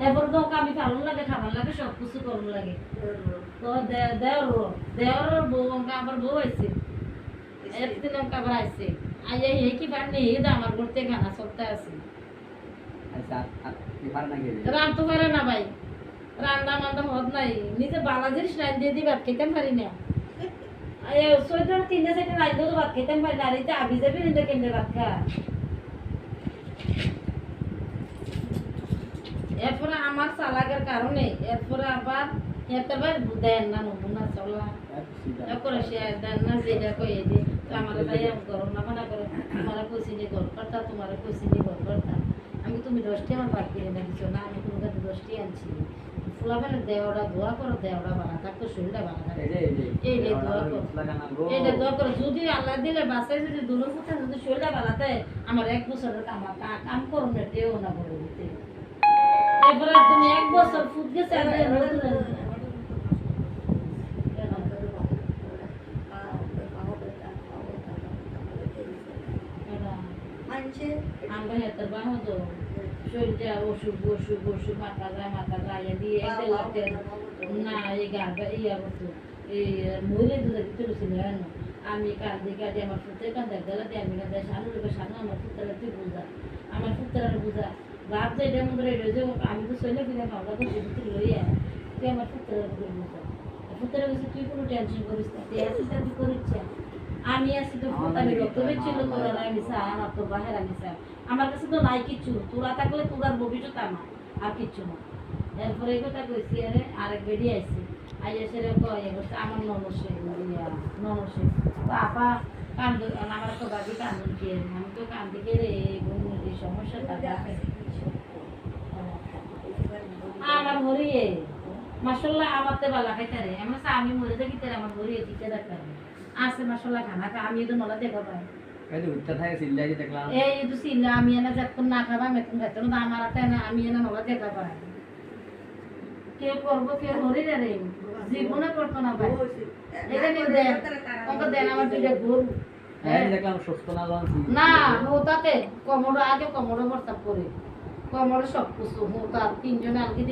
এরপর তো আমি ভালো লাগে খাবার লাগে সব কিছু করুন লাগে তো দেওয়ার বউ আবার বউ আইছে একদিন আবার আইছে আইয়া এই কি পারনি এই তো আমার করতে খানা সপ্তাহ আছে আচ্ছা কি পারে না গেলে রান তো পারে না ভাই রান্না মান্না হদ নাই নিজে বালা জিনিস রান দিয়ে দিই ভাত খেতে পারি না সোয়েটার 3-4 রান দিয়ে ভাত খেতে পারি না আর এই যে আবি যাবি নিতে কেন্দ্রে ভাত খা এরপরে আমার চালাকের কারণে এরপরে আবার এতবার দেন না নমুনা চলা করে সে দেন না যেটা কয়ে দি আমার তাই গরম না বানা করে তোমার কইছিনি গর করতা তোমার কইছিনি গর করতা আমি তুমি 10টি আমার বাকি রেখে দিছো না আমি তোমার কাছে 10টি আনছি ফুলাবেলে দেওড়া দোয়া করো দেওড়া বানা থাকতো শরীরটা বানা থাকে এই যে দোয়া করো এইটা দোয়া করো যদি আল্লাহ দিলে বাসায় যদি দুনো ফুটা যদি শরীরটা বানাতে আমার 1 বছরের কাম করুন না দেও না বলে দিতে এবারে তুমি 1 বছর ফুট গেছে আর আমরা হেতার বানো তো শরীরটা অসুখ অসুখ অসুখ মাথা যায় দিয়ে একটা লাগতে না এই গাড়বা ইয়া করতো এই মহিলা দুধের ভিতরে ছিল আমি কাঁদি আমার ফুটের কান্দা গেলা দিয়ে আমি কাঁদে সানু লোকে সানু আমার ফুটটা তুই বুঝা আমার ফুটটা বুঝা বাপ যে এটা মধ্যে রয়েছে আমি তো শৈলে ফিরে খাওয়া করছি ভিতরে লইয়া তুই আমার ফুটটা বুঝা ফুটটা বুঝে তুই কোনো টেনশন করিস না তুই আসিস তুই করিস আমি আছি তো আমি রক্তবে ছিল তোরা আমি চা আমার তো বাহের আমি চা আমার কাছে তো নাই কিচ্ছু তোরা থাকলে তোরার ভবিষ্যৎ আমার আর কিচ্ছু না এরপরে এই কথা কইছি আরে আরেক বেডি আইছি আই এসে রে কয় বলছে আমার ননসে ননসে তো আপা কান্দ আমার তো বাবি কান্দন কে আমি তো কান্দি কে রে এই সমস্যা থাকে আমার হরিয়ে মাশাআল্লাহ আমার তে বালা খাইতে রে আমরা আমি মরে যাই কি আমার হরিয়ে টিকে রাখতে আছে মাশাআল্লাহ খানা আমি তো নলা দেখা পাই এই তো উত্তর থাকে সিল্লাই দেখলাম এই তো সিল্লা আমি এনে যখন না খাবা মেতন খাইতো না আমার হাতে না আমি এনে নলা দেখা পাই কেউ করবো কেউ হরি রে জীবনে করতো না ভাই এটা নিয়ে দেন ওকে দেন আমার দুইটা গরু এই দেখলাম সুস্থ না না হোতাতে কোমরে আগে কোমরে ভর্তা করে কোমরে সব কিছু হোতা 3 জনে আলগি